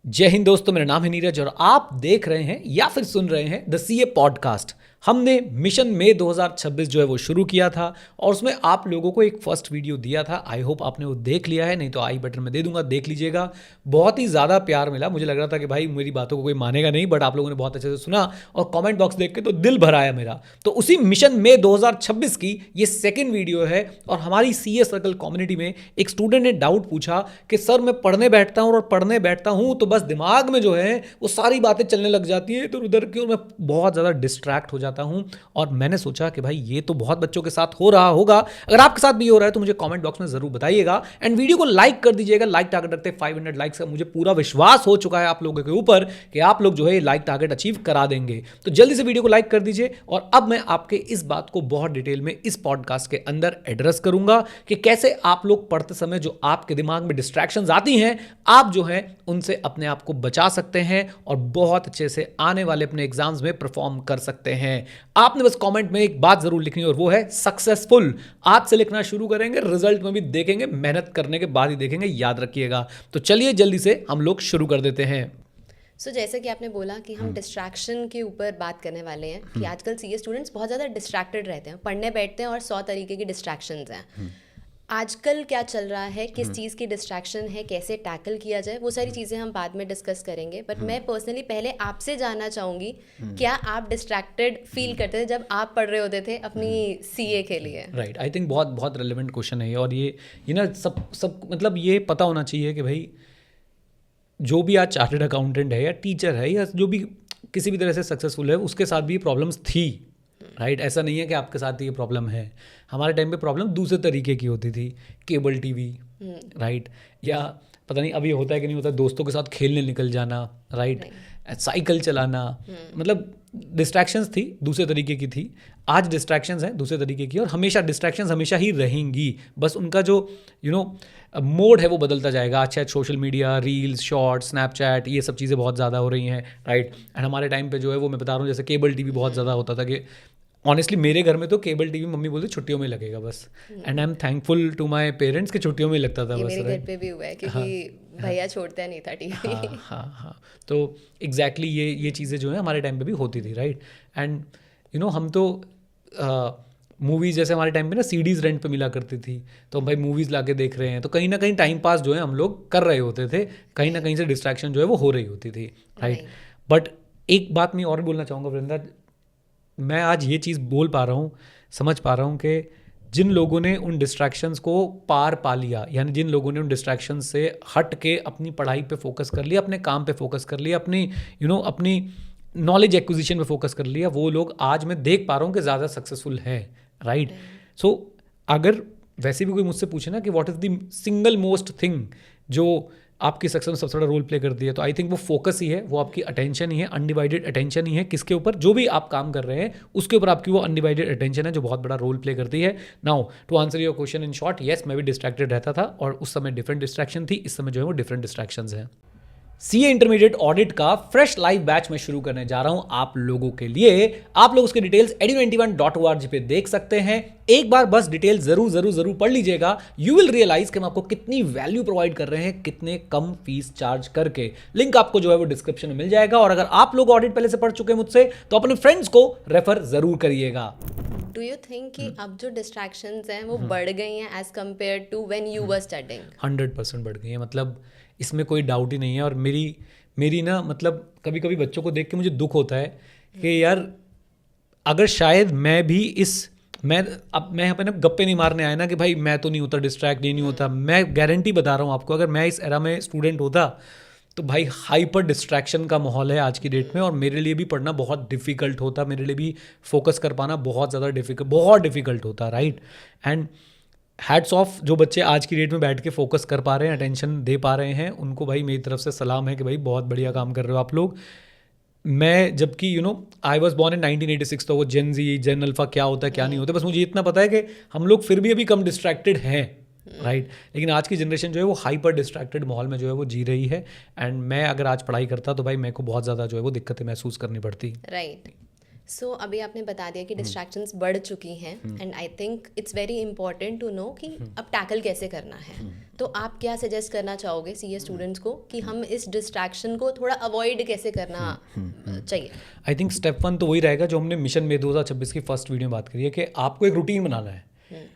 जय हिंद दोस्तों, मेरा नाम है नीरज और आप देख रहे हैं या फिर सुन रहे हैं द सीए पॉडकास्ट। हमने मिशन मई 2026 जो है वो शुरू किया था और उसमें आप लोगों को एक फर्स्ट वीडियो दिया था। आई होप आपने वो देख लिया है, नहीं तो आई बटन में दे दूंगा, देख लीजिएगा। बहुत ही ज़्यादा प्यार मिला। मुझे लग रहा था कि भाई मेरी बातों को कोई मानेगा नहीं, बट आप लोगों ने बहुत अच्छे से सुना और कमेंट बॉक्स देख के तो दिल भर आया मेरा। तो उसी मिशन मई 2026 की ये सेकेंड वीडियो है और हमारी सीए सर्कल कम्युनिटी में एक स्टूडेंट ने डाउट पूछा कि सर मैं पढ़ने बैठता हूँ और पढ़ने बैठता हूँ तो बस दिमाग में जो है वो सारी बातें चलने लग जाती है इधर उधर की और मैं बहुत ज़्यादा डिस्ट्रैक्ट हो जाता हूँ। और मैंने सोचा कि भाई ये तो बहुत बच्चों के साथ हो रहा होगा, अगर आपके साथ भी हो रहा है तो मुझे कमेंट बॉक्स में जरूर बताइएगा एंड वीडियो को लाइक कर दीजिएगा। लाइक टारगेट रखते हैं 500 लाइक्स का। मुझे पूरा विश्वास हो चुका है आप लोगों के ऊपर कि आप लोग जो है लाइक टारगेट अचीव करा देंगे। तो जल्दी से वीडियो को लाइक कर दीजिए। और अब मैं आपके इस बात को बहुत डिटेल में इस पॉडकास्ट के अंदर एड्रेस करूंगा कि कैसे आप लोग पढ़ते समय जो आपके दिमाग में डिस्ट्रैक्शंस आती हैं, आप जो है उनसे अपने आप को बचा सकते हैं और बहुत अच्छे से आने वाले अपने एग्जाम्स में परफॉर्म कर सकते हैं। आपने बस कमेंट में एक बात जरूर लिखनी है और वो है सक्सेसफुल। आज से लिखना शुरू करेंगे, रिजल्ट में भी देखेंगे, मेहनत करने के बाद ही देखेंगे, याद रखिएगा। तो चलिए जल्दी से हम लोग शुरू कर देते हैं। जैसे कि आपने बोला कि हम डिस्ट्रैक्शन के ऊपर बात करने वाले हैं कि आजकल सीए स्टूडेंट्स बहुत ज़्यादा डिस्ट्रैक्टेड रहते हैं, पढ़ने बैठते हैं और 100 तरीके की डिस्ट्रैक्शंस हैं। आजकल क्या चल रहा है, किस चीज़ की डिस्ट्रैक्शन है, कैसे टैकल किया जाए, वो सारी चीज़ें हम बाद में डिस्कस करेंगे। बट मैं पर्सनली पहले आपसे जानना चाहूँगी, क्या आप डिस्ट्रैक्टेड फील करते थे जब आप पढ़ रहे होते थे अपनी सीए के लिए? राइट, आई थिंक बहुत बहुत रेलिवेंट क्वेश्चन है ये। और ये ना सब मतलब ये पता होना चाहिए कि भाई जो भी आज चार्टर्ड अकाउंटेंट है या टीचर है या जो भी किसी भी तरह से सक्सेसफुल है, उसके साथ भी प्रॉब्लम्स थी। राइट, ऐसा नहीं है कि आपके साथ ये प्रॉब्लम है। हमारे टाइम पे प्रॉब्लम दूसरे तरीके की होती थी, केबल टीवी, राइट, या पता नहीं अभी होता है कि नहीं होता, दोस्तों के साथ खेलने निकल जाना, राइट, साइकिल चलाना, मतलब डिस्ट्रैक्शंस थी दूसरे तरीके की थी। आज डिस्ट्रैक्शंस हैं दूसरे तरीके की और हमेशा डिस्ट्रैक्शंस हमेशा ही रहेंगी। बस उनका जो मोड है वो बदलता जाएगा। आज शायद social media, reels, shorts, Snapchat, ये सब चीज़ें बहुत ज़्यादा हो रही हैं, राइट। एंड हमारे टाइम पे जो है वो मैं बता रहा हूँ, जैसे केबल टीवी बहुत ज़्यादा होता था कि ऑनेस्टली मेरे घर में तो केबल टीवी मम्मी बोलती छुट्टियों में लगेगा बस। And I am thankful to my parents कि छुट्टियों में लगता था ये बस। मेरे घर पे भी हुआ है क्योंकि भैया छोड़ता नहीं था टीवी। हाँ, तो एग्जैक्टली ये चीज़ें जो है हमारे टाइम पे भी होती थी, राइट। एंड हम तो मूवीज़ जैसे हमारे टाइम पे ना सीडीज़ रेंट पे मिला करती थी, तो हम भाई मूवीज़ ला के देख रहे हैं, तो कहीं ना कहीं टाइम पास जो है हम लोग कर रहे होते थे, कहीं ना कहीं से डिस्ट्रैक्शन जो है वो हो रही होती थी, राइट। बट एक बात मैं और बोलना चाहूँगा वृंदा, मैं आज ये चीज़ बोल पा रहा हूँ, समझ पा रहा हूँ कि जिन लोगों ने उन डिस्ट्रैक्शंस को पार पा लिया, यानी जिन लोगों ने उन डिस्ट्रैक्शंस से हट के अपनी पढ़ाई पे फोकस कर लिया, अपने काम पे फोकस कर लिया, अपनी अपनी नॉलेज एक्विजिशन पे फोकस कर लिया, वो लोग आज मैं देख पा रहा हूँ कि ज़्यादा सक्सेसफुल है, राइट। सो अगर वैसे भी कोई मुझसे पूछे ना कि what is the single most thing जो आपकी सक्सेस में सबसे बड़ा रोल प्ले करती है, तो आई थिंक वो फोकस ही है, वो आपकी अटेंशन ही है, अनडिवाइडेड अटेंशन ही है। किसके ऊपर? जो भी आप काम कर रहे हैं उसके ऊपर आपकी वो अनडिवाइडेड अटेंशन है जो बहुत बड़ा रोल प्ले करती है। Now to answer your question in short, yes, मैं भी डिस्ट्रैक्टेड रहता था और उस समय डिफरेंट डिस्ट्रैक्शन थी, इस समय जो है वो डिफरेंट डिस्ट्रैक्शंस हैं। सीए इंटरमीडिएट ऑडिट का फ्रेश लाइव बैच में शुरू करने जा रहा हूं आप लोगों के लिए। आप लोग उसके डिटेल्स edu91.org पे देख सकते हैं। एक बार बस डिटेल जरूर पढ़ लीजिएगा। यू विल रियलाइज कि हम आपको कितनी वैल्यू प्रोवाइड कर रहे हैं, कितने कम फीस चार्ज करके। लिंक आपको जो है वो डिस्क्रिप्शन में मिल जाएगा। और अगर आप लोग ऑडिट पहले से पढ़ चुके हैं मुझसे, तो अपने फ्रेंड्स को रेफर जरूर करिएगा। डू यू थिंक कि अब जो डिस्ट्रैक्शंस हैं वो बढ़ गई हैं as compare to when you were studying? 100% बढ़ गई है, मतलब इसमें कोई डाउट ही नहीं है। और मेरी ना मतलब कभी कभी बच्चों को देख के मुझे दुख होता है कि यार अगर शायद मैं भी मैं यहाँ पे ना गप्पे नहीं मारने आया ना कि भाई मैं तो नहीं होता डिस्ट्रैक्ट, ये नहीं होता। मैं गारंटी बता रहा हूँ आपको, अगर मैं इस एरा में स्टूडेंट होता तो भाई हाइपर डिस्ट्रैक्शन का माहौल है आज की डेट में, और मेरे लिए भी पढ़ना बहुत डिफिकल्ट होता, मेरे लिए भी फोकस कर पाना बहुत ज़्यादा डिफिकल्ट होता, राइट। एंड हैट्स ऑफ जो बच्चे आज की डेट में बैठ के फोकस कर पा रहे हैं, अटेंशन दे पा रहे हैं, उनको भाई मेरी तरफ से सलाम है कि भाई बहुत बढ़िया काम कर रहे हो आप लोग। मैं जबकि आई वॉज बॉर्न इन 1986, तो वो जेन अल्फा क्या होता है क्या नहीं होता, बस मुझे इतना पता है कि हम लोग फिर भी अभी कम डिस्ट्रैक्टेड हैं, राइट। लेकिन आज की जनरेशन जो है वो हाइपर डिस्ट्रैक्टेड माहौल में जो है वो जी रही है। एंड मैं अगर आज पढ़ाई करता तो भाई मेरे को बहुत ज़्यादा जो है वो दिक्कतें महसूस करनी पड़ती, राइट। सो अभी आपने बता दिया कि डिस्ट्रैक्शंस बढ़ चुकी हैं and I think it's very important to know कि अब टैकल कैसे करना है। तो आप क्या सजेस्ट करना चाहोगे सीए स्टूडेंट्स को कि हम इस डिस्ट्रैक्शन को थोड़ा अवॉइड कैसे करना चाहिए? आई थिंक स्टेप 1 तो वही रहेगा जो हमने मिशन में 2026 की फर्स्ट वीडियो में बात करी है कि आपको एक रूटीन बनाना है।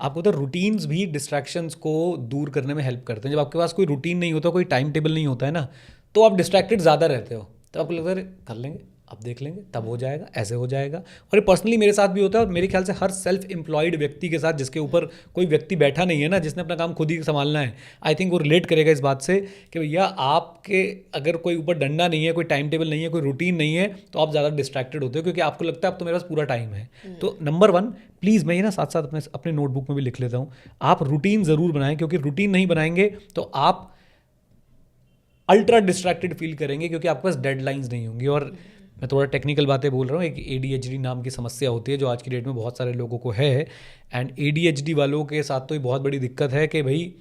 आपको तो रूटीन्स भी डिस्ट्रैक्शंस को दूर करने में हेल्प करते हैं। जब आपके पास कोई रूटीन नहीं होता, कोई टाइम टेबल नहीं होता है ना, तो आप डिस्ट्रैक्टेड ज़्यादा रहते हो। तो आपको लगता है कर लेंगे, अब देख लेंगे, तब हो जाएगा, ऐसे हो जाएगा। और ये पर्सनली मेरे साथ भी होता है, और मेरे ख्याल से हर सेल्फ एम्प्लॉयड व्यक्ति के साथ जिसके ऊपर कोई व्यक्ति बैठा नहीं है ना, जिसने अपना काम खुद ही संभालना है, आई थिंक वो रिलेट करेगा इस बात से कि भैया आपके अगर कोई ऊपर डंडा नहीं है, कोई टाइम टेबल नहीं है, कोई रूटीन नहीं है, तो आप ज़्यादा डिस्ट्रैक्टेड होते हो क्योंकि आपको लगता है अब तो मेरे पास पूरा टाइम है। तो नंबर 1 प्लीज़, मैं ये ना साथ साथ अपने नोटबुक में भी लिख लेता हूँ, आप रूटीन ज़रूर बनाएं, क्योंकि रूटीन नहीं बनाएंगे तो आप अल्ट्रा डिस्ट्रैक्टेड फील करेंगे क्योंकि आपके पास डेडलाइंस नहीं होंगी। और मैं थोड़ा टेक्निकल बातें बोल रहा हूँ, एक ADHD नाम की समस्या होती है जो आज की डेट में बहुत सारे लोगों को है। एंड ADHD वालों के साथ तो ये बहुत बड़ी दिक्कत है कि भाई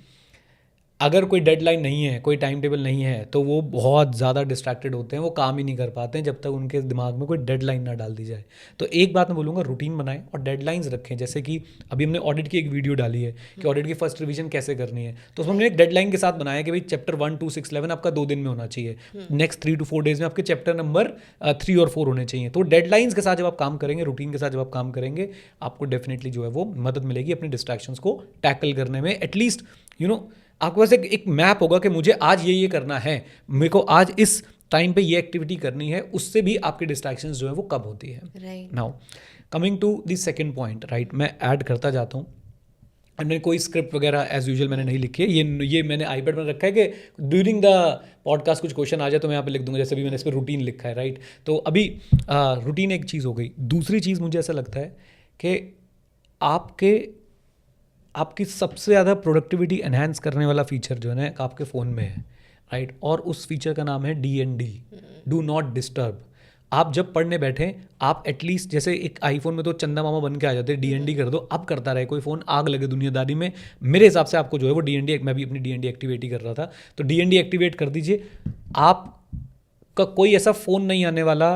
अगर कोई डेडलाइन नहीं है, कोई टाइम टेबल नहीं है, तो वो बहुत ज़्यादा डिस्ट्रैक्टेड होते हैं, वो काम ही नहीं कर पाते हैं जब तक उनके दिमाग में कोई डेडलाइन ना डाल दी जाए। तो एक बात मैं बोलूँगा, रूटीन बनाएं और डेडलाइंस रखें। जैसे कि अभी हमने ऑडिट की एक वीडियो डाली है कि ऑडिट की फर्स्ट रिवीजन कैसे करनी है, तो उसमें हमने एक डेडलाइन के साथ बनाया कि भाई चैप्टर 1, 2, 6, 11 आपका 2 दिन में होना चाहिए। नेक्स्ट 3 to 4 डेज में आपके चैप्टर नंबर 3 और 4 होने चाहिए। तो डेडलाइंस के साथ जब आप काम करेंगे, रूटीन के साथ जब आप काम करेंगे, आपको डेफिनेटली जो है वो मदद मिलेगी अपने डिस्ट्रैक्शंस को टैकल करने में। एटलीस्ट आपके पास एक मैप होगा कि मुझे आज ये करना है, मेरे को आज इस टाइम पे ये एक्टिविटी करनी है, उससे भी आपकी डिस्ट्रैक्शंस जो है वो कम होती है। Now coming to the second point, right, मैं ऐड करता जाता हूँ। मैंने कोई स्क्रिप्ट वगैरह एज यूजुअल मैंने नहीं लिखी है, ये मैंने आईपैड में रखा है कि ड्यूरिंग द पॉडकास्ट कुछ क्वेश्चन आ जाए तो मैं यहाँ पे लिख दूंगा, जैसे भी मैंने इस पर रूटीन लिखा है, राइट। तो अभी रूटीन एक चीज़ हो गई। दूसरी चीज़ मुझे ऐसा लगता है कि आपकी सबसे ज़्यादा प्रोडक्टिविटी एनहांस करने वाला फीचर जो है ना आपके फ़ोन में है, राइट। और उस फीचर का नाम है DND, डू नॉट डिस्टर्ब। आप जब पढ़ने बैठें, आप एटलीस्ट, जैसे एक आईफोन में तो चंदा मामा बन के आ जाते हैं, DND कर दो, अब करता रहे कोई फ़ोन, आग लगे दुनियादारी में। मेरे हिसाब से आपको जो है वो DND, मैं भी अपनी DND एक्टिवेट ही कर रहा था, तो DND एक्टिवेट कर दीजिए। आपका कोई ऐसा फ़ोन नहीं आने वाला,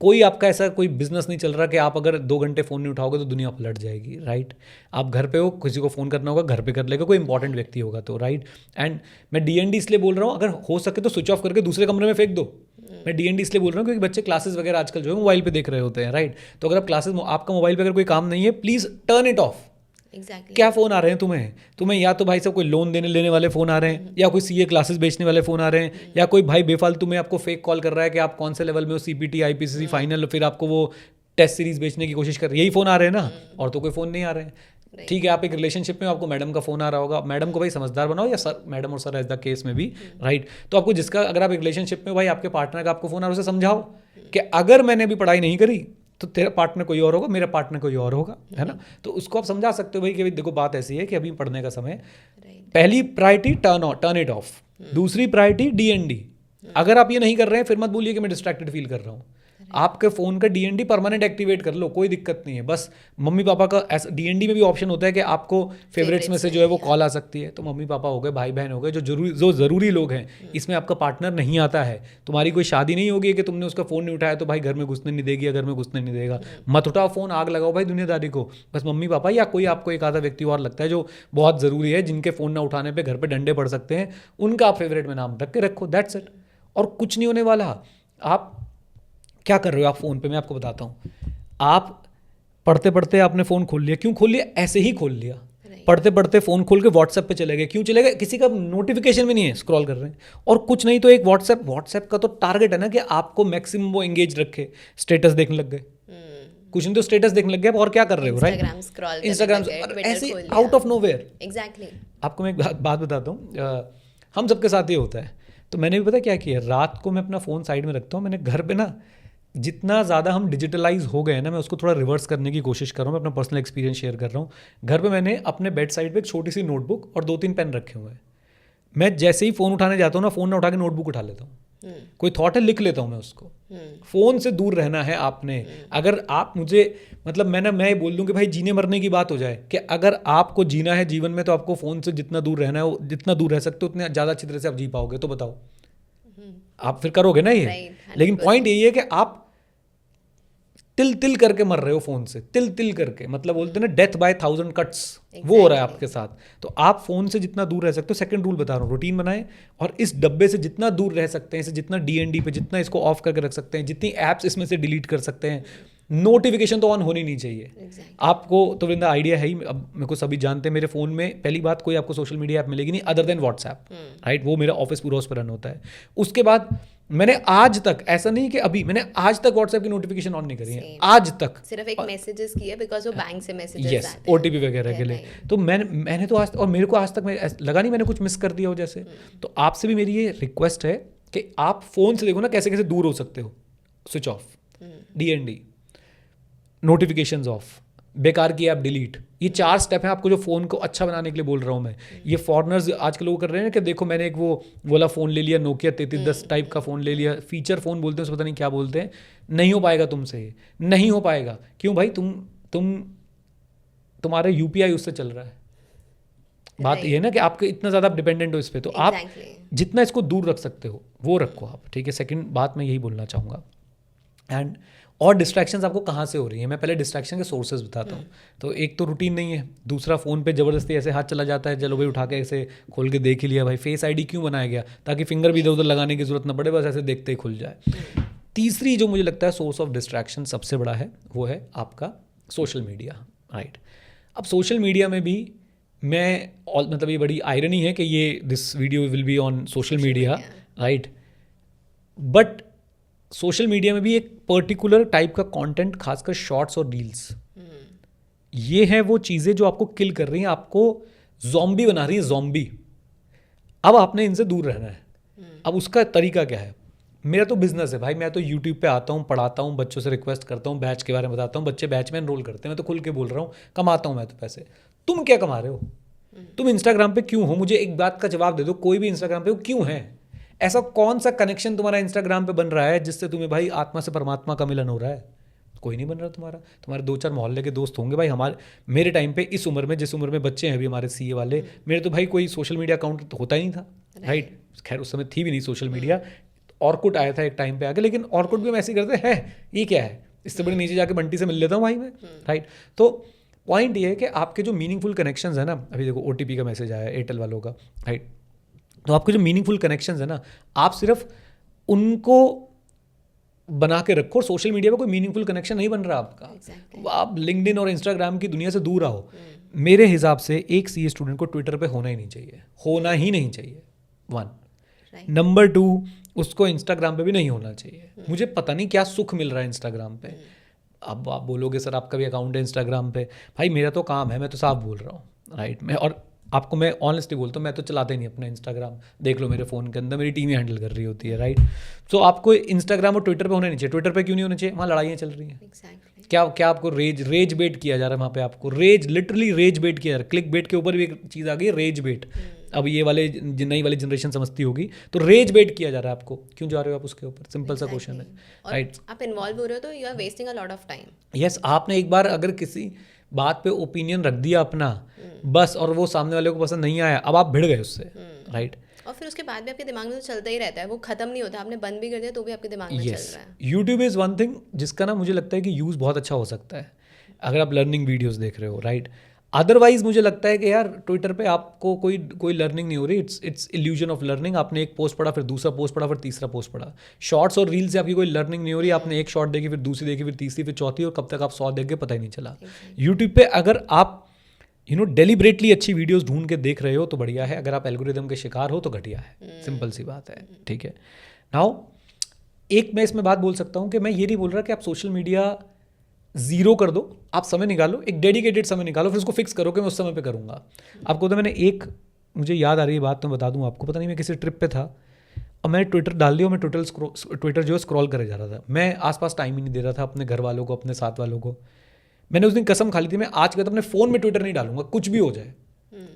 कोई आपका ऐसा कोई बिजनेस नहीं चल रहा कि आप अगर 2 घंटे फ़ोन नहीं उठाओगे तो दुनिया पलट जाएगी, राइट। आप घर पे हो, किसी को फ़ोन करना होगा घर पे कर लेगा, कोई इंपॉर्टेंट व्यक्ति होगा तो, राइट। एंड मैं DND इसलिए बोल रहा हूँ, अगर हो सके तो स्विच ऑफ करके दूसरे कमरे में फेंक दो। मैं DND इसलिए बोल रहा हूँ क्योंकि बच्चे क्लासेस वगैरह आजकल जो है मोबाइल पे देख रहे होते हैं, राइट। तो अगर आप क्लासेस, आपका मोबाइल पे अगर कोई काम नहीं है, please turn it of. Exactly. क्या फ़ोन आ रहे हैं तुम्हें या तो भाई साहब कोई लोन देने लेने वाले फ़ोन आ रहे हैं, या कोई CA क्लासेस बेचने वाले फ़ोन आ रहे हैं, या कोई भाई बेफालतू में आपको फेक कॉल कर रहा है कि आप कौन से लेवल में हो, CPT IPCC फाइनल, फिर आपको वो टेस्ट सीरीज़ बेचने की कोशिश कर रहे हैं। यही फ़ोन आ रहे हैं ना, और तो कोई फ़ोन नहीं आ रहे हैं। ठीक है, आप एक रिलेशनशिप में, आपको मैडम का फ़ोन आ रहा होगा, मैडम को भाई समझदार बनाओ, या सर, मैडम और सर एज द केस में भी, राइट। तो आपको जिसका, अगर आप एक रिलेशनशिप में, भाई आपके पार्टनर का आपको फ़ोन आ रहा है, उसे समझाओ कि अगर मैंने भी पढ़ाई नहीं करी तो तेरा पार्टनर कोई और होगा, मेरा पार्टनर कोई और होगा, है ना। तो उसको आप समझा सकते हो भाई कि देखो बात ऐसी है कि अभी पढ़ने का समय, पहली प्रायोरिटी टर्न इट ऑफ, दूसरी प्रायोरिटी DND। अगर आप ये नहीं कर रहे हैं, फिर मत बोलिए कि मैं डिस्ट्रैक्टेड फील कर रहा हूँ। आपके फ़ोन का DND परमानेंट एक्टिवेट कर लो, कोई दिक्कत नहीं है। बस मम्मी पापा का ऐसा DND में भी ऑप्शन होता है कि आपको फेवरेट्स में से जो है वो कॉल आ सकती है। तो मम्मी पापा हो गए, भाई बहन हो गए, जो ज़रूरी लोग हैं, इसमें आपका पार्टनर नहीं आता है। तुम्हारी कोई शादी नहीं होगी कि तुमने उसका फ़ोन नहीं उठाया तो भाई घर में घुसने नहीं देगी, या घर में घुसने नहीं देगा। मत उठाओ फ़ोन, आग लगाओ भाई दुनियादारी को। बस मम्मी पापा या कोई आपको एक आधा व्यक्ति और लगता है जो बहुत ज़रूरी है, जिनके फ़ोन ना उठाने पर घर पर डंडे पड़ सकते हैं, उनका आप फेवरेट में नाम रख के रखो, दैट्स इट। और कुछ नहीं होने वाला। आप क्या कर रहे हो आप फ़ोन पे, मैं आपको बताता हूँ। आप पढ़ते पढ़ते आपने फ़ोन खोल लिया, क्यों खोल लिया? ऐसे ही खोल लिया। पढ़ते पढ़ते फ़ोन खोल के व्हाट्सएप पे चले गए, क्यों चले गए? किसी का नोटिफिकेशन भी नहीं है, स्क्रॉल कर रहे हैं। और कुछ नहीं तो एक व्हाट्सएप का तो टारगेट है ना कि आपको मैक्सिमम वो एंगेज रखे, स्टेटस देखने लग गए। कुछ नहीं तो स्टेटस देखने लग गए, और क्या कर रहे हो, राइट? इंस्टाग्राम ऐसे आउट ऑफ नोवेयर। एग्जैक्टली। आपको मैं एक बात बताता हूँ, हम सबके साथ ये होता है। तो मैंने भी पता क्या किया, रात को मैं अपना फ़ोन साइड में रखता हूँ। मैंने घर पे ना, जितना ज़्यादा हम डिजिटलाइज हो गए ना, मैं उसको थोड़ा रिवर्स करने की कोशिश कर रहा हूँ। मैं अपना पर्सनल एक्सपीरियंस शेयर कर रहा हूँ। घर पे मैंने अपने बेड साइड पे एक छोटी सी नोटबुक और 2-3 पेन रखे हुए हैं। मैं जैसे ही फ़ोन उठाने जाता हूँ ना, फ़ोन ना उठा के नोटबुक उठा लेता हूँ। कोई थॉट है, लिख लेता हूँ मैं उसको। फ़ोन से दूर रहना है आपने। अगर आप मुझे, मतलब मैं बोल दूँ कि भाई जीने मरने की बात हो जाए कि अगर आपको जीना है जीवन में, तो आपको फ़ोन से जितना दूर रहना है, जितना दूर रह सकते हो उतने ज़्यादा अच्छी तरह से आप जी पाओगे। तो बताओ, आप फिर करोगे ना ये? लेकिन पॉइंट यही है कि आप तिल तिल करके मर रहे हो फ़ोन से, तिल तिल करके, मतलब बोलते हैं ना डेथ बाय 1000 कट्स, वो हो रहा है आपके साथ। तो आप फ़ोन से जितना दूर रह सकते हो, सेकंड रूल बता रहा हूँ, रूटीन बनाएं और इस डब्बे से जितना दूर रह सकते हैं, इसे जितना DND पे जितना इसको ऑफ करके रख सकते हैं, जितनी ऐप्स इसमें से डिलीट कर सकते हैं, नोटिफिकेशन तो ऑन होनी नहीं चाहिए। आपको तो वृंदा आइडिया है ही, अब मेरे को सभी जानते हैं मेरे फ़ोन में पहली बात कोई आपको सोशल मीडिया ऐप मिलेगी नहीं अदर देन व्हाट्सएप, राइट, वो मेरा ऑफिस पूरा उस पर रन होता है। उसके बाद मैंने आज तक, ऐसा नहीं कि अभी, मैंने आज तक व्हाट्सएप की नोटिफिकेशन ऑन नहीं करी है, आज तक। सिर्फ एक मैसेजेस की है बिकॉज वो बैंक से मैसेजेस यस, OTP वगैरह के लिए। तो मैंने तो आज, और मेरे को आज तक लगा नहीं मैंने कुछ मिस कर दिया हो जैसे। तो आपसे भी मेरी ये रिक्वेस्ट है कि आप फ़ोन से देखो ना कैसे कैसे दूर हो सकते हो। Switch off, DND, notifications of, बेकार की ऐप डिलीट, ये 4 स्टेप हैं आपको जो फ़ोन को अच्छा बनाने के लिए बोल रहा हूँ मैं। ये फॉरनर्स आजकल लोग कर रहे हैं कि देखो मैंने एक वो वाला फ़ोन ले लिया, नोकिया 3310 टाइप का फ़ोन ले लिया, फीचर फ़ोन बोलते हैं उसको, पता नहीं क्या बोलते हैं। नहीं हो पाएगा तुमसे, नहीं हो पाएगा। क्यों भाई? तुम्हारा UPI उससे चल रहा है। बात ये है ना कि आपके इतना ज़्यादा डिपेंडेंट हो इस पर, तो आप जितना इसको दूर रख सकते हो वो रखो आप, ठीक है। सेकंड बात मैं यही बोलना चाहूँगा। एंड और डिस्ट्रैक्शंस आपको कहाँ से हो रही है, मैं पहले डिस्ट्रैक्शन के सोर्सेज बताता हूँ। तो एक तो रूटीन नहीं है, दूसरा फ़ोन पे ज़बरदस्ती ऐसे हाथ चला जाता है, चलो भाई उठा के ऐसे खोल के देख ही लिया। भाई फेस ID क्यों बनाया गया? ताकि फिंगर भी इधर उधर लगाने की ज़रूरत ना पड़े, बस ऐसे देखते ही खुल जाए। तीसरी जो मुझे लगता है सोर्स ऑफ डिस्ट्रैक्शन सबसे बड़ा है, वो है आपका सोशल मीडिया, राइट। अब सोशल मीडिया में भी मैं मतलब ये बड़ी आयरनी है कि ये this video will be on social media, right, but social media में भी एक पर्टिकुलर टाइप का कंटेंट, खासकर शॉर्ट्स और रील्स, ये है वो चीज़ें जो आपको किल कर रही हैं, आपको ज़ॉम्बी बना रही हैं, ज़ॉम्बी। अब आपने इनसे दूर रहना है। अब उसका तरीका क्या है? मेरा तो बिजनेस है भाई, मैं तो यूट्यूब पे आता हूँ, पढ़ाता हूँ, बच्चों से रिक्वेस्ट करता हूँ, बैच के बारे में बताता हूँ, बच्चे बैच में एनरोल करते हैं, मैं तो खुल के बोल रहा हूँ, कमाता हूँ मैं तो पैसे। तुम क्या कमा रहे हो? तुम इंस्टाग्राम पे क्यों हो? मुझे एक बात का जवाब दे दो, कोई भी इंस्टाग्राम पे हो क्यों है? ऐसा कौन सा कनेक्शन तुम्हारा इंस्टाग्राम पे बन रहा है जिससे तुम्हें भाई आत्मा से परमात्मा का मिलन हो रहा है? कोई नहीं बन रहा तुम्हारे 2-4 मोहल्ले के दोस्त होंगे भाई। मेरे टाइम पे इस उम्र में, जिस उम्र में बच्चे हैं अभी हमारे CA वाले, मेरे तो भाई कोई सोशल मीडिया अकाउंट तो होता ही नहीं था, राइट। खैर उस समय थी भी नहीं सोशल मीडिया, ऑर्कुट आया था एक टाइम पे आके, लेकिन ऑर्कुट भी हम ऐसे ही करते हैं, ये क्या है, इससे बड़े नीचे जाके बंटी से मिल लेता हूँ भाई मैं, राइट। तो पॉइंट ये है कि आपके जो मीनिंगफुल कनेक्शंस है ना, अभी देखो OTP का मैसेज आया एयरटेल वालों का, राइट। तो आपके जो मीनिंगफुल कनेक्शंस है ना, आप सिर्फ उनको बना के रखो। सोशल मीडिया पे कोई मीनिंगफुल कनेक्शन नहीं बन रहा आपका, आप लिंक्डइन और इंस्टाग्राम की दुनिया से दूर आओ। मेरे हिसाब से एक CA स्टूडेंट को ट्विटर पे होना ही नहीं चाहिए, होना ही नहीं चाहिए, 1। नंबर 2, उसको इंस्टाग्राम पे भी नहीं होना चाहिए। मुझे पता नहीं क्या सुख मिल रहा है इंस्टाग्राम पे। अब आप बोलोगे सर आपका भी अकाउंट है इंस्टाग्राम पे, भाई मेरा तो काम है, मैं तो साफ बोल रहा हूँ, राइट। मैं और आपको मैं ऑनेस्टली बोलता हूँ, मैं तो चलाता ही नहीं अपना इंस्टाग्राम, देख लो मेरे फ़ोन के अंदर मेरी टीम ही हैंडल कर रही होती है, राइट। सो आपको इंस्टाग्राम और ट्विटर पे होना नहीं चाहिए। ट्विटर पे क्यों नहीं होना चाहिए? वहाँ लड़ाइयाँ चल रही हैं। क्या आपको रेज बेट किया जा रहा है वहाँ पे, आपको लिटरली रेज बेट किया जा रहा है। क्लिक बेट के ऊपर भी एक चीज़ आ गई, रेज बेट। अब ये वाले नई वाली जनरेशन समझती होगी, तो रेज बेट किया जा रहा है आपको, क्यों जा रहे हो आप उसके ऊपर? सिंपल सा क्वेश्चन है, राइट। आप इन्वॉल्व हो रहे हो तो you are wasting a lot of time. Yes, आपने एक बार अगर किसी बात पे ओपिनियन रख दिया अपना, बस, और वो सामने वाले को पसंद नहीं आया, अब आप भिड़ गए उससे, राइट। और फिर उसके बाद भी आपके दिमाग में तो चलता ही रहता है, वो खत्म नहीं होता। आपने बंद भी कर दिया तो भी आपके दिमाग में चल रहा है। यूट्यूब इज़ वन थिंग जिसका ना मुझे लगता है कि यूज़ बहुत अच्छा हो सकता है अगर आप लर्निंग वीडियोस देख रहे हो, राइट। अदरवाइज मुझे लगता है कि यार ट्विटर पे आपको कोई लर्निंग नहीं हो रही, इट्स इल्यूजन ऑफ लर्निंग। आपने एक पोस्ट पढ़ा, फिर दूसरा पोस्ट पढ़ा, फिर तीसरा पोस्ट पढ़ा। शॉर्ट्स और रील से आपकी कोई लर्निंग नहीं हो रही, आपने एक शॉर्ट देखी, फिर दूसरी देखी, फिर तीसरी, फिर चौथी, और कब तक आप 100 देख गए पता ही नहीं चला। यूट्यूब पे अगर आप डेलिबरेटली अच्छी वीडियोस ढूंढ के देख रहे हो तो बढ़िया है, अगर आप एल्गोरिदम के शिकार हो तो घटिया है, सिंपल सी बात है, ठीक है। नाउ एक मैं इसमें बात बोल सकता हूँ कि मैं ये नहीं बोल रहा कि आप सोशल मीडिया ज़ीरो कर दो, आप समय निकालो, एक डेडिकेटेड समय निकालो, फिर उसको फिक्स करो कि मैं उस समय पे करूँगा। आपको तो मुझे याद आ रही है बात, तो मैं बता दूँ आपको। पता नहीं मैं किसी ट्रिप पे था और मैंने ट्विटर डाल दिया, मैं ट्विटर जो है स्क्रॉल करे जा रहा था। मैं आसपास टाइम ही नहीं दे रहा था अपने घर वालों को, अपने साथ वालों को। मैंने उस दिन कसम खा ली थी, मैं आज के बाद अपने फ़ोन में ट्विटर नहीं डालूंगा, कुछ भी हो जाए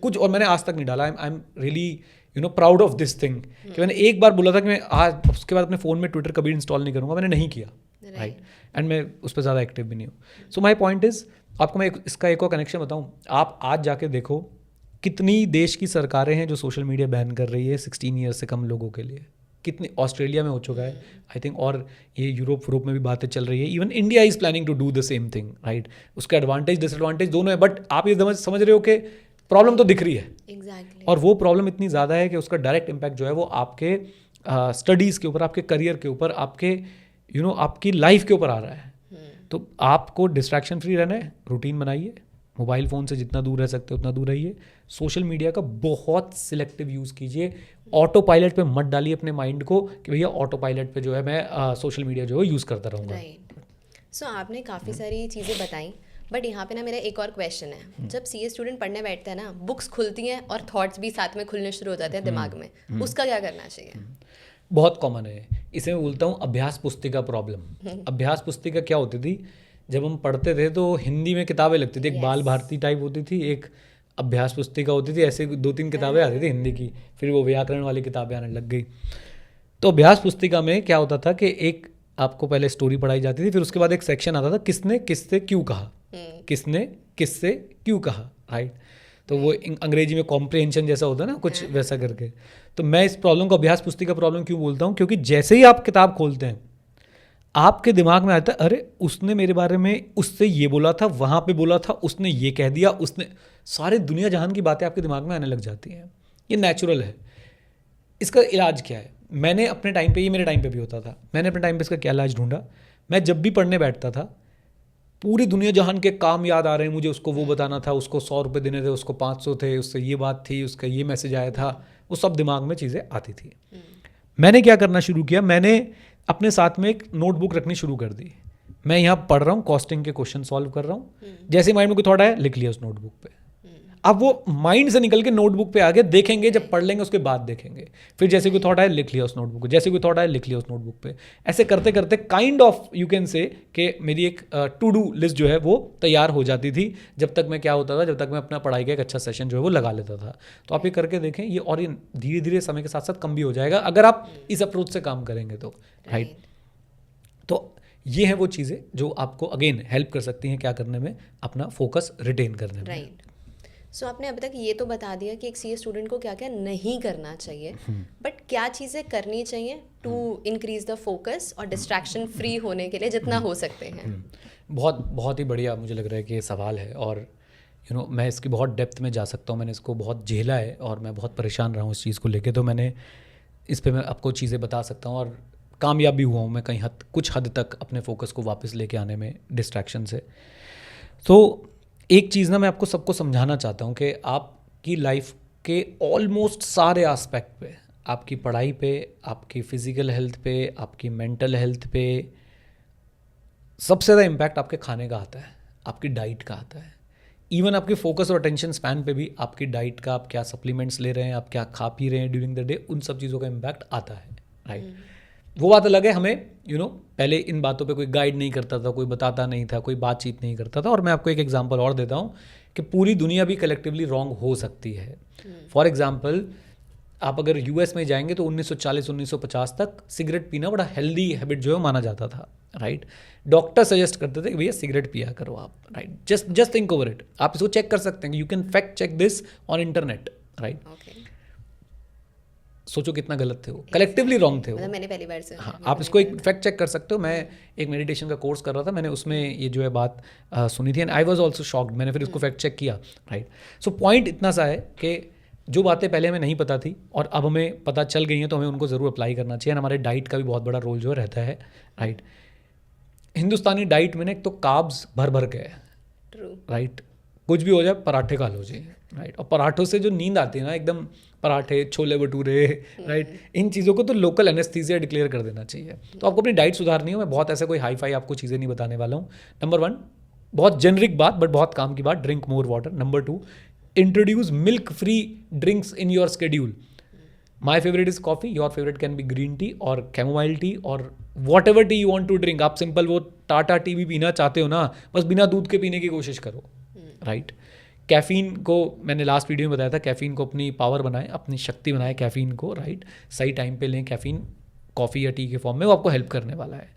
कुछ, और मैंने आज तक नहीं डाला। I am really proud of this thing कि मैंने एक बार बोला था कि मैं आज उसके बाद अपने फ़ोन में ट्विटर कभी इंस्टॉल नहीं करूँगा, मैंने नहीं किया, राइट। एंड मैं उस पर ज़्यादा एक्टिव भी नहीं हूँ। सो माई पॉइंट इज़, आपको मैं इसका एक और कनेक्शन बताऊँ। आप आज जाके देखो कितनी देश की सरकारें हैं जो सोशल मीडिया बैन कर रही है 16 ईयर से कम लोगों के लिए, कितने ऑस्ट्रेलिया में हो चुका है आई थिंक, और ये यूरोप में भी बातें चल रही है. Even India is planning to do the same thing, right. उसका एडवांटेज डिसएडवांटेज दोनों है, बट आप ये समझ रहे हो कि प्रॉब्लम तो दिख रही है. Exactly. और वो प्रॉब्लम इतनी ज़्यादा है कि उसका डायरेक्ट इम्पैक्ट जो है वो आपके स्टडीज़ के ऊपर, आपके करियर के ऊपर, आपके आपकी लाइफ के ऊपर आ रहा है. तो आपको डिस्ट्रैक्शन फ्री रहना है, रूटीन बनाइए, मोबाइल फ़ोन से जितना दूर रह सकते हो उतना दूर रहिए. सोशल मीडिया का बहुत सिलेक्टिव यूज़ कीजिए. ऑटो पायलट पे मत डालिए अपने माइंड को कि भैया ऑटो पायलट पे जो है मैं सोशल मीडिया जो है यूज़ करता रहूँगा. राइट. सो आपने काफ़ी सारी चीज़ें बताई, बट यहाँ पे ना मेरा एक और क्वेश्चन है. जब सीए स्टूडेंट पढ़ने बैठते हैं ना, बुक्स खुलती हैं और थॉट्स भी साथ में खुलने शुरू हो जाते हैं दिमाग में, उसका क्या करना चाहिए? बहुत कॉमन है. इसे मैं बोलता हूँ अभ्यास पुस्तिका प्रॉब्लम. अभ्यास पुस्तिका क्या होती थी, जब हम पढ़ते थे तो हिंदी में किताबें लगती थी. एक बाल भारती टाइप होती थी, एक अभ्यास पुस्तिका होती थी. ऐसे 2-3 किताबें आती थी हिंदी की, फिर वो व्याकरण वाली किताबें आने लग गई. तो अभ्यास पुस्तिका में क्या होता था कि एक आपको पहले स्टोरी पढ़ाई जाती थी, फिर उसके बाद एक सेक्शन आता था किसने किससे क्यों कहा, किसने किससे क्यों कहा, राइट. तो वो अंग्रेजी में कॉम्प्रिहेंशन जैसा होता है ना, कुछ वैसा करके. तो मैं इस प्रॉब्लम को अभ्यास पुस्तिका प्रॉब्लम क्यों बोलता हूँ, क्योंकि जैसे ही आप किताब खोलते हैं आपके दिमाग में आता है अरे उसने मेरे बारे में उससे ये बोला था, वहाँ पे बोला था, उसने ये कह दिया, उसने सारे दुनिया जहान की बातें आपके दिमाग में आने लग जाती हैं. ये नेचुरल है. इसका इलाज क्या है? मैंने अपने टाइम पे, ये मेरे टाइम पे भी होता था, मैंने अपने टाइम पे इसका क्या इलाज ढूंढा. मैं जब भी पढ़ने बैठता था, पूरी दुनिया जहान के काम याद आ रहे हैं मुझे, उसको वो बताना था, उसको 100 रुपये देने थे, उसको 500 थे, उससे ये बात थी, उसका ये मैसेज आया था, वो सब दिमाग में चीज़ें आती थी. मैंने क्या करना शुरू किया, मैंने अपने साथ में एक नोटबुक रखनी शुरू कर दी. मैं यहाँ पढ़ रहा हूँ, कॉस्टिंग के क्वेश्चन सॉल्व कर रहा हूँ, जैसे माइंड में कोई थॉट आया लिख लिया उस नोटबुक पे. अब वो माइंड से निकल के नोटबुक पे आ गया, देखेंगे जब पढ़ लेंगे उसके बाद देखेंगे. फिर जैसे कोई थॉट आया लिख लिया उस नोटबुक पे, जैसे कोई थॉट आया लिख लिया उस नोटबुक पे. ऐसे करते करते kind of you can say कि मेरी एक टू डू लिस्ट जो है वो तैयार हो जाती थी. जब तक मैं क्या होता था, जब तक मैं अपना पढ़ाई का एक अच्छा सेशन जो है वो लगा लेता था. तो आप ये करके देखें, ये और ये धीरे धीरे समय के साथ साथ कम भी हो जाएगा अगर आप इस अप्रोच से काम करेंगे तो, राइट. तो ये हैं वो चीज़ें जो आपको अगेन हेल्प कर सकती हैं क्या करने में, अपना फोकस रिटेन करने में. राइट. सो आपने अभी तक ये तो बता दिया कि एक सीए स्टूडेंट को क्या क्या नहीं करना चाहिए, बट क्या चीज़ें करनी चाहिए टू इंक्रीज द फोकस और डिस्ट्रैक्शन फ्री होने के लिए जितना हो सकते हैं? बहुत बहुत ही बढ़िया मुझे लग रहा है कि ये सवाल है, और मैं इसकी बहुत डेप्थ में जा सकता हूँ. मैंने इसको बहुत झेला है और मैं बहुत परेशान रहा हूँ इस चीज़ को लेके. तो मैंने इस पे मैं आपको चीज़ें बता सकता हूँ, और कामयाब भी हुआ हूँ मैं कहीं कुछ हद तक अपने फोकस को वापस लेके आने में डिस्ट्रैक्शन से. तो एक चीज़ ना मैं आपको सबको समझाना चाहता हूँ कि आपकी लाइफ के ऑलमोस्ट सारे एस्पेक्ट पे, आपकी पढ़ाई पे, आपकी फ़िज़िकल हेल्थ पे, आपकी मेंटल हेल्थ पे, सबसे ज़्यादा इम्पैक्ट आपके खाने का आता है, आपकी डाइट का आता है. इवन आपके फोकस और अटेंशन स्पैन पे भी आपकी डाइट का, आप क्या सप्लीमेंट्स ले रहे हैं, आप क्या खा पी रहे हैं ड्यूरिंग द डे, उन सब चीज़ों का इम्पैक्ट आता है, राइट. वो बात अलग है, हमें पहले इन बातों पे कोई गाइड नहीं करता था, कोई बताता नहीं था, कोई बातचीत नहीं करता था. और मैं आपको एक एग्जांपल और देता हूँ कि पूरी दुनिया भी कलेक्टिवली रॉन्ग हो सकती है. फॉर एग्जांपल, आप अगर यूएस में जाएंगे तो 1940-1950 तक सिगरेट पीना बड़ा हेल्दी हैबिट जो है माना जाता था, राइट. डॉक्टर सजेस्ट करते थे कि भैया सिगरेट पिया करो आप, right. Just think over it. आप इसको चेक कर सकते हैं, you can fact check this on internet, right. सोचो कितना गलत थे वो, कलेक्टिवली रॉन्ग थे वो. मैंने पहली बार से. हाँ, आप इसको एक फैक्ट चेक कर सकते हो. मैं एक मेडिटेशन का कोर्स कर रहा था, मैंने उसमें ये जो है बात सुनी थी, and I was also shocked. मैंने फिर इसको फैक्ट चेक किया, राइट. सो पॉइंट इतना सा है कि जो बातें पहले हमें नहीं पता थी और अब हमें पता चल गई हैं, तो हमें उनको ज़रूर अप्लाई करना चाहिए. हमारे डाइट का भी बहुत बड़ा रोल जो रहता है, राइट. हिंदुस्तानी डाइट में ना एक तो कार्ब्स भर भर के है, राइट. कुछ भी हो जाए पराठे खा लो जी, राइट. और पराठों से जो नींद आती है ना, एकदम पराठे, छोले भटूरे, राइट, इन चीज़ों को तो लोकल एनेस्थीसिया डिक्लेयर कर देना चाहिए. तो आपको अपनी डाइट सुधारनी है. मैं बहुत ऐसे कोई हाई फाई आपको चीज़ें नहीं बताने वाला हूँ. नंबर 1, बहुत जेनरिक बात बट बहुत काम की बात, drink more water. Number 2, introduce milk free drinks in your schedule. My favourite is coffee, your favourite can be green tea और कैमोमाइल टी और whatever tea you want to drink. आप simple वो Tata T भी पीना चाहते हो ना, बस बिना दूध के पीने की कोशिश करो, राइट. कैफ़ीन को मैंने लास्ट वीडियो में बताया था, कैफ़ीन को अपनी पावर बनाएं, अपनी शक्ति बनाएं कैफ़ीन को, राइट. सही टाइम पे लें कैफ़ीन, कॉफ़ी या टी के फॉर्म में, वो आपको हेल्प करने वाला है.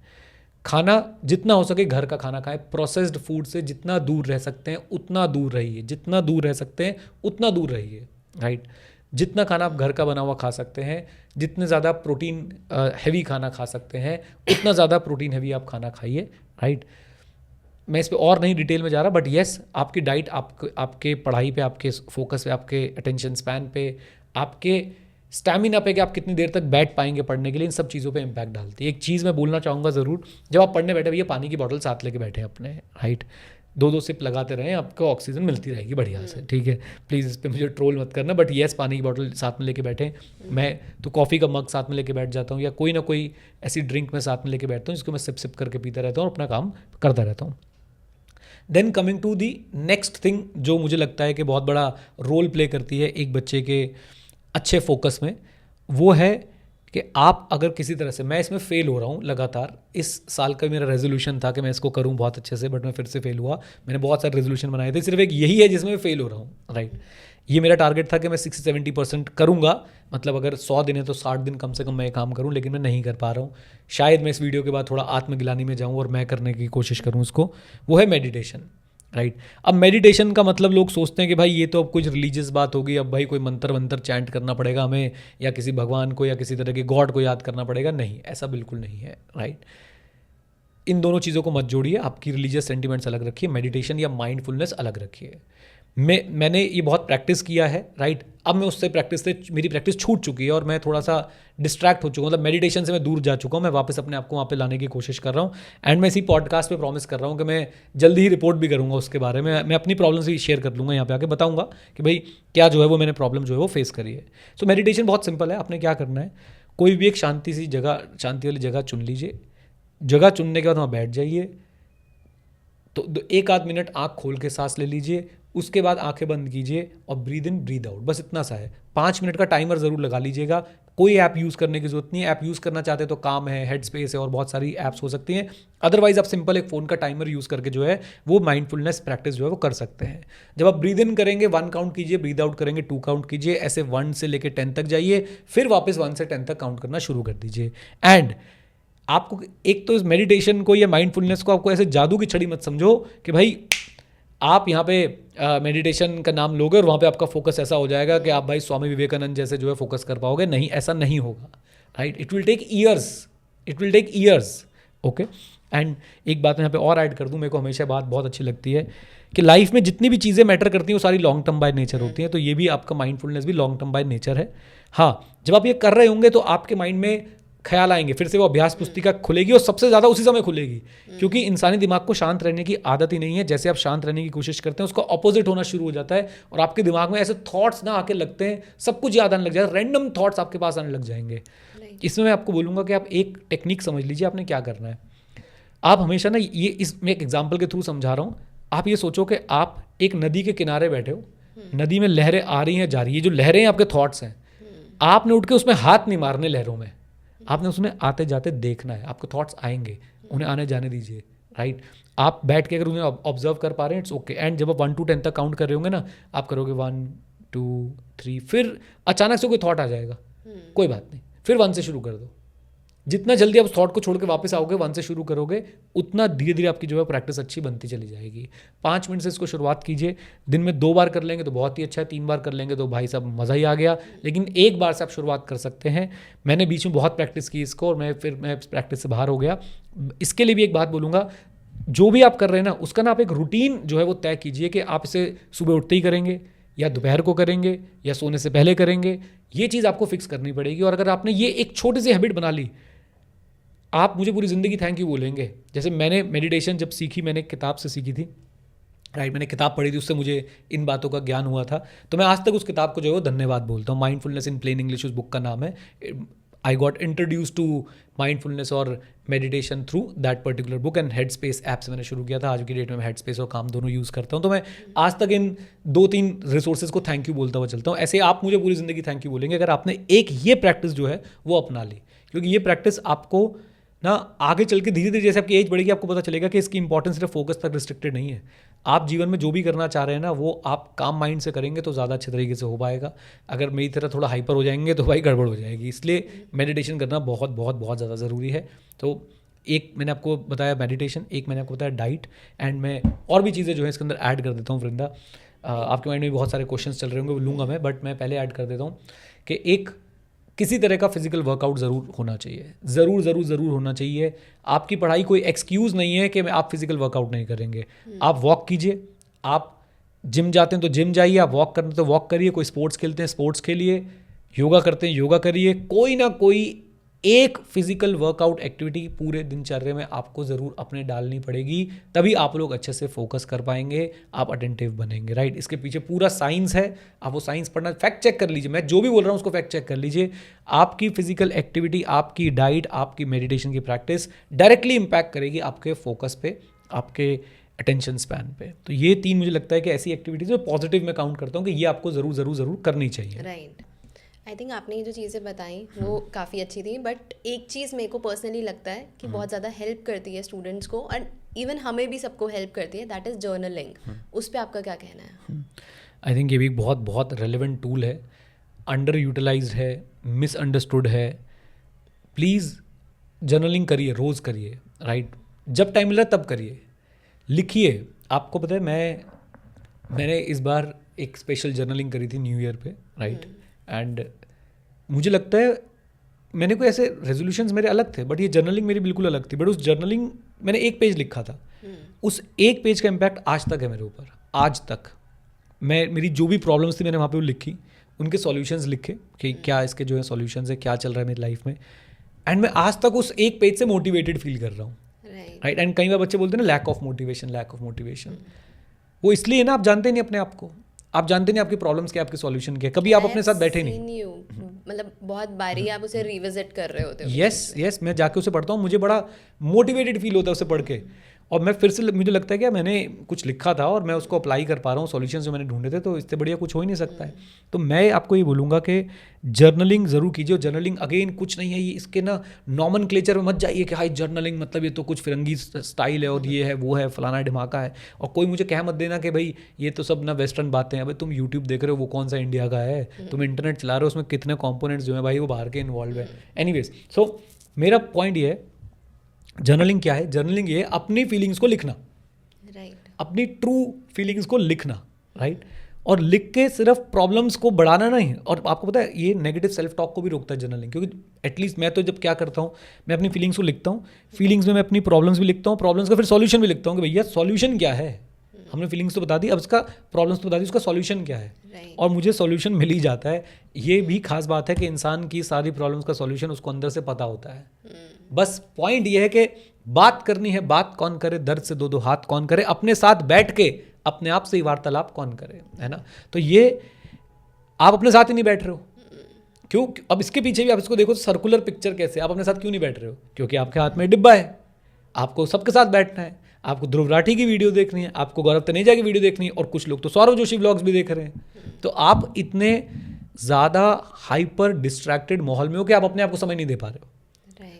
खाना जितना हो सके घर का खाना खाएं. प्रोसेस्ड फूड से जितना दूर रह सकते हैं उतना दूर रहिए, जितना दूर रह सकते हैं उतना दूर रहिए, राइट. जितना खाना आप घर का बना हुआ खा सकते हैं, जितने ज़्यादा प्रोटीन हैवी खाना खा सकते हैं, उतना ज़्यादा प्रोटीन हैवी आप खाना खाइए, राइट। मैं इस पे और नहीं डिटेल में जा रहा, बट येस, आपकी डाइट आपके पढ़ाई पे, आपके फोकस पे, आपके अटेंशन स्पैन पे, आपके स्टैमिना पे कि आप कितनी देर तक बैठ पाएंगे पढ़ने के लिए, इन सब चीज़ों पे इम्पैक्ट डालती है। एक चीज़ मैं बोलना चाहूँगा ज़रूर, जब आप पढ़ने बैठे भैया पानी की बॉटल साथ लेके बैठे अपने, राइट, 2-2 सिप लगाते रहें, आपको ऑक्सीजन मिलती रहेगी बढ़िया से, ठीक है। प्लीज़ इस पर मुझे ट्रोल मत करना, बट येस, पानी की बॉटल साथ में लेके बैठें। मैं तो कॉफ़ी का मग साथ में लेके बैठ जाता हूँ, या कोई ना कोई ऐसी ड्रिंक मैं साथ में लेके बैठता हूँ जिसको मैं सिप सिप करके पीता रहता हूँ और अपना काम करता रहता हूँ। Then coming to the next thing, जो मुझे लगता है कि बहुत बड़ा रोल प्ले करती है एक बच्चे के अच्छे फोकस में, वो है कि आप अगर किसी तरह से, मैं इसमें फेल हो रहा हूँ लगातार, इस साल का मेरा रेजोल्यूशन था कि मैं इसको करूँ बहुत अच्छे से, बट मैं फिर से फेल हुआ। मैंने बहुत सारे रेजोल्यूशन बनाए थे, सिर्फ एक यही है जिसमें मैं फेल हो रहा हूँ, राइट। ये मेरा टारगेट था कि मैं 60-70% करूँगा, मतलब अगर 100 दिन है तो 60 दिन कम से कम मैं ये काम करूँ, लेकिन मैं नहीं कर पा रहा हूँ। शायद मैं इस वीडियो के बाद थोड़ा आत्मगिलानी में जाऊँ और मैं करने की कोशिश करूँ उसको, वो है मेडिटेशन, राइट। अब मेडिटेशन का मतलब लोग सोचते हैं कि भाई ये तो अब कुछ रिलीजियस बात होगी, अब भाई कोई मंत्र वंत्र चैंट करना पड़ेगा हमें, या किसी भगवान को या किसी तरह के गॉड को याद करना पड़ेगा। नहीं, ऐसा बिल्कुल नहीं है, राइट। इन दोनों चीज़ों को मत जोड़िए, आपकी रिलीजियस सेंटिमेंट्स अलग रखिए, मेडिटेशन या माइंडफुलनेस अलग रखिए। मैंने ये बहुत प्रैक्टिस किया है, राइट। अब मैं उससे प्रैक्टिस से मेरी प्रैक्टिस छूट चुकी है और मैं थोड़ा सा डिस्ट्रैक्ट हो चुका हूँ, मतलब मेडिटेशन से मैं दूर जा चुका हूँ। मैं वापस अपने आप को वहाँ पे लाने की कोशिश कर रहा हूँ, एंड मैं इसी पॉडकास्ट पे प्रॉमिस कर रहा हूँ कि मैं जल्दी ही रिपोर्ट भी करूँगा उसके बारे में। मैं अपनी प्रॉब्लम्स भी शेयर कर लूँगा यहाँ पे आके, बताऊँगा कि भाई क्या जो है वो मैंने प्रॉब्लम जो है वो फेस करी है। सो मेडिटेशन बहुत सिंपल है, आपने क्या करना है, कोई भी एक शांति सी जगह, शांति वाली जगह चुन लीजिए। जगह चुनने के बाद वहाँ बैठ जाइए, तो 1-8 मिनट आँख खोल के सांस ले लीजिए, उसके बाद आंखें बंद कीजिए और ब्रीद इन ब्रीद आउट, बस इतना सा है। 5 मिनट का टाइमर ज़रूर लगा लीजिएगा। कोई ऐप यूज़ करने की ज़रूरत नहीं है। ऐप यूज़ करना चाहते तो काम है, हेड स्पेस है और बहुत सारी ऐप्स हो सकती हैं। अदरवाइज आप सिंपल एक फ़ोन का टाइमर यूज़ करके जो है वो माइंडफुलनेस प्रैक्टिस जो है वो कर सकते हैं। जब आप ब्रीद इन करेंगे 1 काउंट कीजिए, ब्रीद आउट करेंगे 2 काउंट कीजिए, ऐसे 1 से लेकर 10 तक जाइए, फिर वापस 1 से 10 तक काउंट करना शुरू कर दीजिए। एंड आपको एक तो इस मेडिटेशन को या माइंडफुलनेस को आपको ऐसे जादू की छड़ी मत समझो कि भाई आप यहाँ पे मेडिटेशन का नाम लोगे और वहाँ पे आपका फोकस ऐसा हो जाएगा कि आप भाई स्वामी विवेकानंद जैसे जो है फोकस कर पाओगे। नहीं, ऐसा नहीं होगा, right. It will take years, okay. And एक बात मैं यहाँ पे और ऐड कर दूँ, मेरे को हमेशा बात बहुत अच्छी लगती है कि लाइफ में जितनी भी चीज़ें मैटर करती हैं वो सारी लॉन्ग टर्म बाय नेचर होती हैं। तो ये भी आपका माइंडफुलनेस भी लॉन्ग टर्म बाय नेचर है। हाँ, जब आप ये कर रहे होंगे तो आपके माइंड में ख्याल आएंगे, फिर से वो अभ्यास पुस्तिका खुलेगी और सबसे ज़्यादा उसी समय खुलेगी, क्योंकि इंसानी दिमाग को शांत रहने की आदत ही नहीं है। जैसे आप शांत रहने की कोशिश करते हैं उसका ऑपोजिट होना शुरू हो जाता है और आपके दिमाग में ऐसे थॉट्स ना आके लगते हैं, सब कुछ याद आने लग जाए, रैंडम थॉट्स आपके पास आने लग जाएंगे। इसमें मैं आपको बोलूँगा कि आप एक टेक्निक समझ लीजिए, आपने क्या करना है। आप हमेशा ना ये मैं एक एग्जाम्पल के थ्रू समझा रहा हूँ। आप ये सोचो कि आप एक नदी के किनारे बैठे हो, नदी में लहरें आ रही हैं जा रही है, जो लहरें आपके थॉट्स हैं, आपने उठ के उसमें हाथ नहीं मारने लहरों में, आपने उसमें आते जाते देखना है। आपको थॉट्स आएंगे, उन्हें आने जाने दीजिए, राइट। आप बैठ के अगर उन्हें ऑब्जर्व कर पा रहे हैं, इट्स ओके। एंड जब आप 1 to 10 तक काउंट कर रहे होंगे ना, आप करोगे 1 2 3, फिर अचानक से कोई थॉट आ जाएगा, कोई बात नहीं, फिर 1 से शुरू कर दो। जितना जल्दी आप उस थॉट को छोड़ के वापस आओगे, 1 से शुरू करोगे, उतना धीरे धीरे आपकी जो है प्रैक्टिस अच्छी बनती चली जाएगी। 5 मिनट से इसको शुरुआत कीजिए। दिन में 2 बार कर लेंगे तो बहुत ही अच्छा है, 3 बार कर लेंगे तो भाई साहब मज़ा ही आ गया, लेकिन 1 बार से आप शुरुआत कर सकते हैं। मैंने बीच में बहुत प्रैक्टिस की इसको और मैं प्रैक्टिस से बाहर हो गया। इसके लिए भी एक बात बोलूँगा, जो भी आप कर रहे हैं ना उसका ना आप एक रूटीन जो है वो तय कीजिए कि आप इसे सुबह उठते ही करेंगे या दोपहर को करेंगे या सोने से पहले करेंगे। ये चीज़ आपको फिक्स करनी पड़ेगी। और अगर आपने ये एक छोटी सी हैबिट बना ली, आप मुझे पूरी ज़िंदगी थैंक यू बोलेंगे। जैसे मैंने मेडिटेशन जब सीखी, मैंने किताब से सीखी थी, राइट। मैंने किताब पढ़ी थी, उससे मुझे इन बातों का ज्ञान हुआ था, तो मैं आज तक उस किताब को जो है वो धन्यवाद बोलता हूँ। माइंडफुलनेस इन प्लेन इंग्लिश उस बुक का नाम है। I got introduce to mindfulness और meditation through that particular book, and Headspace app से मैंने शुरू किया था। आज की डेट में हेड स्पेस और काम दोनों यूज़ करता हूँ। तो मैं आज तक इन 2-3 रिसोर्सेज को थैंक यू बोलता हुआ चलता हूँ। ऐसे आप मुझे पूरी ज़िंदगी थैंक यू बोलेंगे अगर आपने एक ये प्रैक्टिस जो है वो अपना ली, क्योंकि ये प्रैक्टिस आपको ना आगे चल के धीरे धीरे जैसे आपकी एज बढ़ेगी आपको पता चलेगा कि इसकी इंपॉर्टेंस सिर्फ फोकस तक रिस्ट्रिक्टेड नहीं है। आप जीवन में जो भी करना चाह रहे हैं ना वो आप काम माइंड से करेंगे तो ज़्यादा अच्छे तरीके से हो पाएगा। अगर मेरी तरह थोड़ा हाइपर हो जाएंगे तो भाई गड़बड़ हो जाएगी। इसलिए मेडिटेशन करना बहुत बहुत बहुत ज़्यादा ज़रूरी है। तो एक मैंने आपको बताया मेडिटेशन, एक मैंने आपको बताया डाइट, एंड मैं और भी चीज़ें जो है इसके अंदर ऐड कर देता हूँ वृंदा। आपके माइंड में बहुत सारे क्वेश्चंस चल रहे होंगे, वो लूँगा मैं, बट मैं पहले ऐड कर देता हूँ कि एक किसी तरह का फिजिकल वर्कआउट ज़रूर होना चाहिए, ज़रूर होना चाहिए। आपकी पढ़ाई कोई एक्सक्यूज़ नहीं है कि आप फिजिकल वर्कआउट नहीं करेंगे। आप वॉक कीजिए, आप जिम जाते हैं तो जिम जाइए, आप वॉक करते हैं तो वॉक करिए, कोई स्पोर्ट्स खेलते हैं स्पोर्ट्स खेलिए, योगा करते हैं योगा करिए, कोई ना कोई एक फिजिकल वर्कआउट एक्टिविटी पूरे दिनचर्या में आपको ज़रूर अपने डालनी पड़ेगी, तभी आप लोग अच्छे से फोकस कर पाएंगे, आप अटेंटिव बनेंगे, राइट। इसके पीछे पूरा साइंस है, आप वो साइंस पढ़ना, फैक्ट चेक कर लीजिए, मैं जो भी बोल रहा हूँ उसको फैक्ट चेक कर लीजिए। आपकी फिजिकल एक्टिविटी, आपकी डाइट, आपकी मेडिटेशन की प्रैक्टिस डायरेक्टली इम्पैक्ट करेगी आपके फोकस पे, आपके अटेंशन स्पैन पे। तो ये 3 मुझे लगता है कि ऐसी एक्टिविटीज़ जो पॉजिटिव में काउंट करता हूँ कि ये आपको ज़रूर करनी चाहिए। राइट। आई थिंक आपने ये जो चीज़ें बताई वो काफ़ी अच्छी थी, बट एक चीज़ मेरे को पर्सनली लगता है कि बहुत ज़्यादा हेल्प करती है स्टूडेंट्स को, एंड इवन हमें भी सबको हेल्प करती है, दैट इज़ जर्नलिंग। उस पर आपका क्या कहना है? आई थिंक ये भी बहुत रेलिवेंट टूल है, अंडर यूटिलाइज्ड है, मिसअंडरस्टूड है। प्लीज़ जर्नलिंग करिए, रोज़ करिए, राइट। जब टाइम मिला तब करिए, लिखिए। आपको पता है मैंने इस बार एक स्पेशल जर्नलिंग करी थी न्यू ईयर पे, राइट। एंड मुझे लगता है मैंने कोई ऐसे रेजोल्यूशंस मेरे अलग थे, बट ये जर्नलिंग मेरी बिल्कुल अलग थी। बट उस जर्नलिंग मैंने एक पेज लिखा था, उस एक पेज का इम्पैक्ट आज तक है मेरे ऊपर, आज तक। मेरी जो भी प्रॉब्लम्स थी मैंने वहाँ पे वो लिखी, उनके सॉल्यूशंस लिखे कि क्या इसके जो है सॉल्यूशंस है, क्या चल रहा है मेरी लाइफ में। एंड मैं आज तक उस एक पेज से मोटिवेटेड फील कर रहा हूँ, राइट। एंड कई बार बच्चे बोलते हैं ना लैक ऑफ मोटिवेशन, वो इसलिए ना आप जानते नहीं अपने आप को, आप जानते नहीं आपकी प्रॉब्लम्स क्या, आपके सॉल्यूशन क्या, कभी आप अपने साथ बैठे नहीं। मतलब बहुत बारी आप उसे रिविजिट कर रहे होते हो। यस, मैं जाके उसे पढ़ता हूँ, मुझे बड़ा मोटिवेटेड फील होता है उसे पढ़ के, और मैं फिर से मुझे लगता है कि मैंने कुछ लिखा था और मैं उसको अप्लाई कर पा रहा हूँ, सॉल्यूशंस जो मैंने ढूंढे थे, तो इससे बढ़िया कुछ हो ही नहीं सकता है। तो मैं आपको ये बोलूँगा कि जर्नलिंग ज़रूर कीजिए। जर्नलिंग अगेन कुछ नहीं है, ये इसके ना नॉमेनक्लेचर में मत जाइए कि हाई जर्नलिंग मतलब ये तो कुछ फिरंगी स्टाइल है और ये है वो है फलाना ढिमाका है, और कोई मुझे कह मत देना कि भाई ये तो सब ना वेस्टर्न बातें हैं। भाई तुम यूट्यूब देख रहे हो, वो कौन सा इंडिया का है, तुम इंटरनेट चला रहे हो, उसमें कितने कॉम्पोनेंट्स जो है भाई वो बाहर के इन्वॉल्व है। एनीवेज, सो मेरा पॉइंट ये है, जर्नलिंग क्या है, जर्नलिंग ये अपनी फीलिंग्स को लिखना, अपनी ट्रू फीलिंग्स को लिखना, राइट। और लिख के सिर्फ प्रॉब्लम्स को बढ़ाना नहीं। और आपको पता है ये नेगेटिव सेल्फ टॉक को भी रोकता है जर्नलिंग, क्योंकि एटलीस्ट मैं तो जब क्या करता हूँ, मैं अपनी फीलिंग्स को लिखता हूँ, फीलिंग्स में मैं अपनी प्रॉब्लम्स भी लिखता हूँ, प्रॉब्लम्स का फिर सॉल्यूशन भी लिखता हूँ कि भैया सॉल्यूशन क्या है। हमने फीलिंग्स तो बता दी, अब इसका प्रॉब्लम्स तो बता दी, उसका सॉल्यूशन क्या है, और मुझे सॉल्यूशन मिल ही जाता है। ये भी खास बात है कि इंसान की सारी प्रॉब्लम्स का सॉल्यूशन उसको अंदर से पता होता है। बस पॉइंट ये है कि बात करनी है, बात कौन करे, दर्द से दो हाथ कौन करे, अपने साथ बैठ के अपने आप से ही वार्तालाप कौन करे, है ना। तो ये आप अपने साथ ही नहीं बैठ रहे हो, क्यों? अब इसके पीछे भी आप इसको देखो, सर्कुलर पिक्चर कैसे, आप अपने साथ क्यों नहीं बैठ रहे हो? क्योंकि आपके हाथ में डिब्बा है, आपको सबके साथ बैठना है, आपको ध्रुव राठी की वीडियो देखनी है, आपको गौरव तनेजा की वीडियो देखनी है, और कुछ लोग तो सौरव जोशी व्लॉग्स भी देख रहे हैं। तो आप इतने ज़्यादा हाइपर डिस्ट्रैक्टेड माहौल में हो कि आप अपने आप को समय नहीं दे पा रहे हो।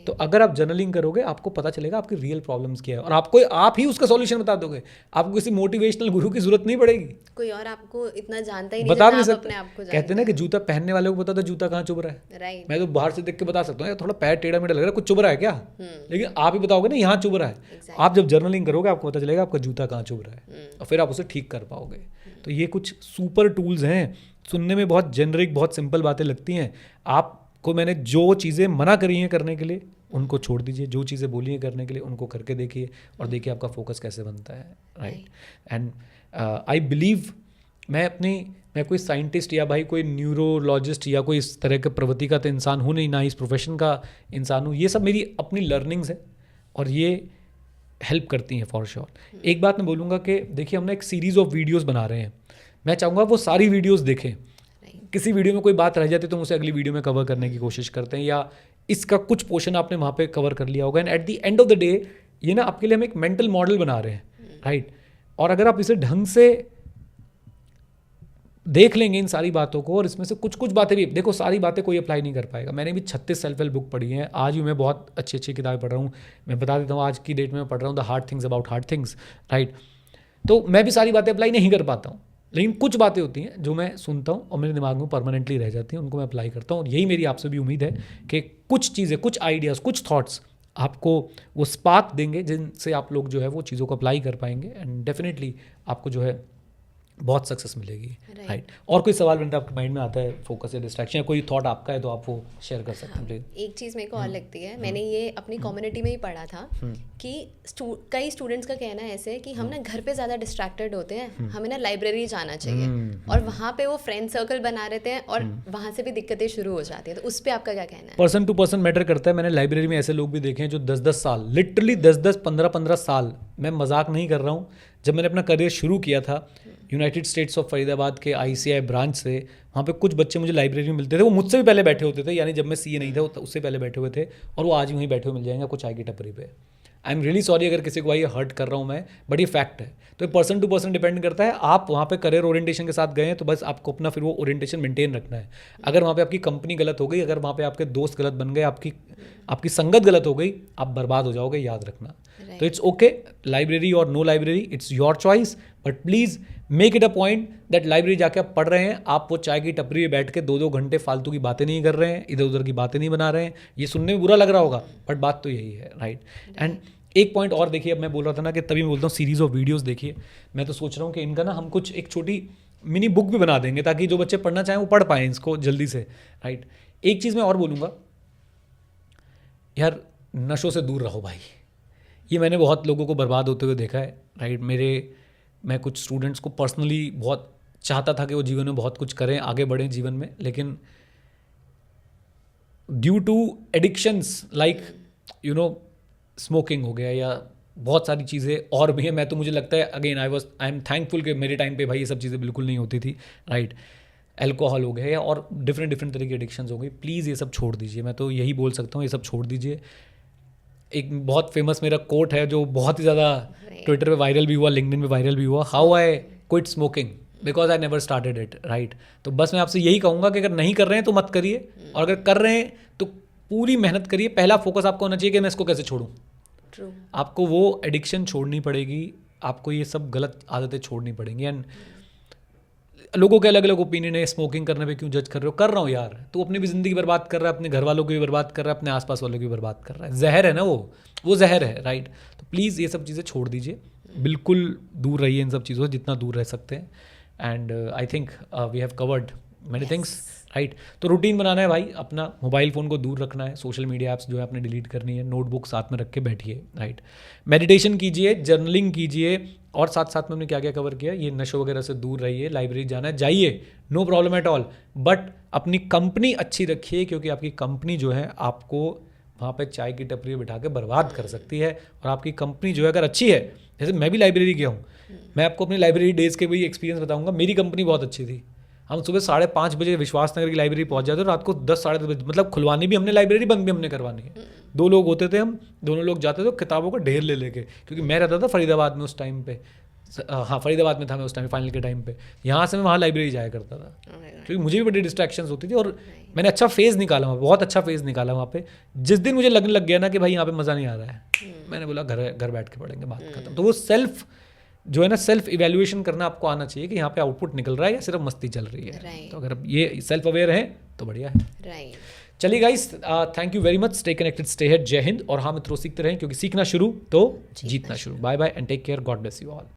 तो अगर आप जर्नलिंग करोगे, आपको पता चलेगा आपकी रियल प्रॉब्लम्स क्या है, और आप ही उसका सॉल्यूशन बता दोगे। आपको किसी मोटिवेशनल गुरु की जरूरत नहीं पड़ेगी, कोई और आपको इतना जानता ही नहीं, बता भी नहीं आप सकते। अपने आप को कहते हैं ना कि जूता पहनने वाले को पता था जूता कहाँ चुभ रहा है, राइट। मैं तो बाहर से देख के बता सकता हूँ थोड़ा पैर टेढ़ा मेढ़ा लग रहा है, कुछ चुभ रहा है क्या, लेकिन आप ही बताओगे ना यहाँ चुभ रहा है। आप जब जर्नलिंग करोगे आपको पता चलेगा आपका जूता कहाँ चुभ रहा है, और फिर आप उसे ठीक कर पाओगे। तो ये कुछ सुपर टूल्स हैं, सुनने में बहुत जेनरिक, बहुत सिंपल बातें लगती हैं। आपको मैंने जो चीज़ें मना करी हैं करने के लिए उनको छोड़ दीजिए, जो चीज़ें बोली हैं करने के लिए उनको करके देखिए, और देखिए आपका फोकस कैसे बनता है, राइट। एंड आई बिलीव मैं कोई साइंटिस्ट या भाई कोई न्यूरोलॉजिस्ट या कोई इस तरह के प्रवृत्ति का तो इंसान हूँ नहीं, ना इस प्रोफेशन का इंसान हूँ। ये सब मेरी अपनी लर्निंग्स है और ये हेल्प करती हैं फॉर श्योर। एक बात मैं बोलूँगा कि देखिए, हम ना एक सीरीज़ ऑफ वीडियोज़ बना रहे हैं, मैं चाहूँगा वो सारी वीडियोज़ देखें। किसी वीडियो में कोई बात रह जाती है तो हम उसे अगली वीडियो में कवर करने की कोशिश करते हैं, या इसका कुछ पोर्शन आपने वहाँ पे कवर कर लिया होगा। And at the end of the day ये ना आपके लिए हम एक मेंटल मॉडल बना रहे हैं, राइट। और अगर आप इसे ढंग से देख लेंगे इन सारी बातों को, और इसमें से कुछ बातें भी, देखो सारी बातें कोई अप्लाई नहीं कर पाएगा। मैंने भी 36 सेल्फ हेल्प बुक पढ़ी हैं, आज भी मैं बहुत अच्छी किताबें पढ़ रहा हूँ। मैं बता देता हूँ आज की डेट में मैं पढ़ रहा हूँ the hard things about hard things, right. तो मैं भी सारी बातें अप्लाई नहीं कर पाता हूँ, लेकिन कुछ बातें होती हैं जो मैं सुनता हूँ और मेरे दिमाग में परमानेंटली रह जाती हैं, उनको मैं अप्लाई करता हूँ। और यही मेरी आपसे भी उम्मीद है कि कुछ चीज़ें, कुछ आइडियाज़, कुछ थॉट्स आपको वो स्पार्क देंगे जिनसे आप लोग जो है वो चीज़ों को अप्लाई कर पाएंगे, एंड डेफिनेटली आपको जो है बहुत सक्सेस मिलेगी, Right. राइट। और कोई सवाल बनता है आपके माइंड में आता है, फोकस या डिस्ट्रैक्शन या कोई थॉट आपका है तो आप वो शेयर कर सकते हैं प्लीज। एक चीज़ मेरे को और लगती है, मैंने ये अपनी कम्युनिटी में ही पढ़ा था कि कई स्टूडेंट्स का कहना है ऐसे कि हम ना घर पे ज़्यादा डिस्ट्रैक्टेड होते हैं, हमें ना लाइब्रेरी जाना चाहिए, और वहाँ पे वो फ्रेंड सर्कल बना रहते हैं और वहाँ से भी दिक्कतें शुरू हो जाती हैं। तो उस पर आपका क्या कहना है? पर्सन टू पर्सन मैटर करता है। मैंने लाइब्रेरी में ऐसे लोग भी देखे हैं जो 10-10 साल, लिटरली 10-10 15-15 साल, मैं मजाक नहीं कर रहा हूँ, जब मैंने अपना करियर शुरू किया था यूनाइटेड स्टेट्स ऑफ फरीदाबाद के ICI ब्रांच से, वहाँ पे कुछ बच्चे मुझे लाइब्रेरी में मिलते थे, वो मुझसे भी पहले बैठे होते थे, यानी जब मैं CA नहीं था उससे पहले बैठे हुए थे, और वो आज भी वहीं बैठे हुए मिल जाएंगे आपको चाय की टपरी पे। आई एम रियली सॉरी अगर किसी को ये हर्ट कर रहा हूँ मैं, बट ये फैक्ट है। तो ये पर्सन टू पर्सन डिपेंड करता है। आप वहाँ पे करियर ओरिएंटेशन के साथ गए हैं तो बस आपको अपना फिर वो ओरिएंटेशन मेंटेन रखना है। अगर वहाँ पे आपकी कंपनी गलत हो गई, अगर वहाँ पे आपके दोस्त गलत बन गए, आपकी संगत गलत हो गई, आप बर्बाद हो जाओगे, याद रखना। तो इट्स ओके, लाइब्रेरी और no library, it's your choice, but please make it a point that library जाके आप पढ़ रहे हैं, आप वो चाय की टपरी में बैठ के 2-2 घंटे फालतू की बातें नहीं कर रहे हैं, इधर उधर की बातें नहीं बना रहे हैं। ये सुनने में बुरा लग रहा होगा, बट बात तो यही है, राइट। एंड एक पॉइंट और देखिए, अब मैं बोल रहा था ना कि तभी मैं बोलता हूँ सीरीज ऑफ वीडियोस देखिए। मैं तो सोच रहा हूँ कि इनका ना हम कुछ एक छोटी मिनी बुक भी बना देंगे ताकि जो बच्चे पढ़ना चाहें वो पढ़ पाएँ इसको जल्दी से, राइट। एक चीज़ मैं और बोलूँगा यार, नशों से दूर रहो भाई। ये मैंने बहुत लोगों को बर्बाद होते हुए देखा है, राइट। मैं कुछ स्टूडेंट्स को पर्सनली बहुत चाहता था कि वो जीवन में बहुत कुछ करें, आगे बढ़ें जीवन में, लेकिन due to addictions like smoking हो गया या बहुत सारी चीज़ें और भी हैं। मैं तो मुझे लगता है अगेन आई एम थैंकफुल कि मेरे टाइम पे भाई ये सब चीज़ें बिल्कुल नहीं होती थी, राइट। अल्कोहल हो गया या और डिफरेंट तरह की एडिक्शंस हो गई, प्लीज़ ये सब छोड़ दीजिए। मैं तो यही बोल सकता हूँ, ये सब छोड़ दीजिए। एक बहुत फेमस मेरा कोट है जो बहुत ही ज़्यादा ट्विटर पे वायरल भी हुआ, लिंक्डइन पे वायरल भी हुआ, how I quit smoking because I never started it, right. तो बस मैं आपसे यही कहूँगा कि अगर नहीं कर रहे हैं तो मत करिए, और अगर कर रहे हैं तो पूरी मेहनत करिए। पहला फोकस आपको होना चाहिए कि मैं इसको कैसे छोड़ूं। True. आपको वो एडिक्शन छोड़नी पड़ेगी, आपको ये सब गलत आदतें छोड़नी पड़ेंगी। एंड लोगों के अलग अलग ओपिनियन है, स्मोकिंग करने पे क्यों जज कर रहे हो? कर रहा हूँ यार, तो अपनी भी ज़िंदगी बर्बाद कर रहा है, अपने घर वालों की भी बर्बाद कर रहा है, अपने आसपास वालों की भी बर्बाद कर रहा है। जहर है ना वो जहर है, राइट। तो प्लीज़ ये सब चीज़ें छोड़ दीजिए, बिल्कुल दूर रहिए इन सब चीज़ों से जितना दूर रह सकते हैं। And I think we have covered many things, right. तो रूटीन बनाना है भाई, अपना मोबाइल फ़ोन को दूर रखना है, सोशल मीडिया ऐप्स जो है आपने डिलीट करनी है, नोटबुक साथ में रख के बैठिए, राइट। मेडिटेशन कीजिए, जर्नलिंग कीजिए, और साथ साथ में हमने क्या क्या कवर किया, ये नशे वगैरह से दूर रहिए, लाइब्रेरी जाना है जाइए, no problem at all, but अपनी कंपनी अच्छी रखिए, क्योंकि आपकी कंपनी जो है आपको वहाँ पे चाय की टपरी में बिठा के बर्बाद कर सकती है। और आपकी कंपनी जो है अगर अच्छी है, जैसे मैं भी लाइब्रेरी गया हूँ, मैं आपको अपनी लाइब्रेरी डेज़ के भी एक्सपीरियंस बताऊँगा। मेरी कंपनी बहुत अच्छी थी, हम सुबह 5:30 बजे विश्वास नगर की लाइब्रेरी पहुंच जाते थे, रात को 10 साढ़े 10 बजे, मतलब खुलवानी भी हमने लाइब्रेरी, बंद भी हमने करवानी है। 2 लोग होते थे, हम दोनों लोग जाते थे किताबों का ढेर ले लेके, क्योंकि मैं रहता था फरीदाबाद में उस टाइम पे, हाँ फरीदाबाद में था मैं उस टाइम, फाइनल के टाइम पे। यहाँ से मैं वहाँ लाइब्रेरी जाया करता था, क्योंकि मुझे भी बड़ी डिस्ट्रैक्शंस होती थी, और मैंने अच्छा फेज़ निकाला वहाँ, बहुत अच्छा फेज़ निकाला वहाँ पे। जिस दिन मुझे लगने लग गया ना कि भाई यहाँ पे मज़ा नहीं आ रहा है, मैंने बोला घर बैठ के पढ़ेंगे, बात खत्म। तो वो सेल्फ जो है ना, सेल्फ इवैल्यूएशन करना आपको आना चाहिए कि यहाँ पे आउटपुट निकल रहा है या सिर्फ मस्ती चल रही है, right. तो अगर ये सेल्फ अवेयर है तो बढ़िया है, राइट। चलिए guys, thank you very much, stay connected, stay hit, जय हिंद। और हाँ मित्रों, सीखते रहें, क्योंकि सीखना शुरू तो जीतना शुरू। Bye bye and take care, God bless you all.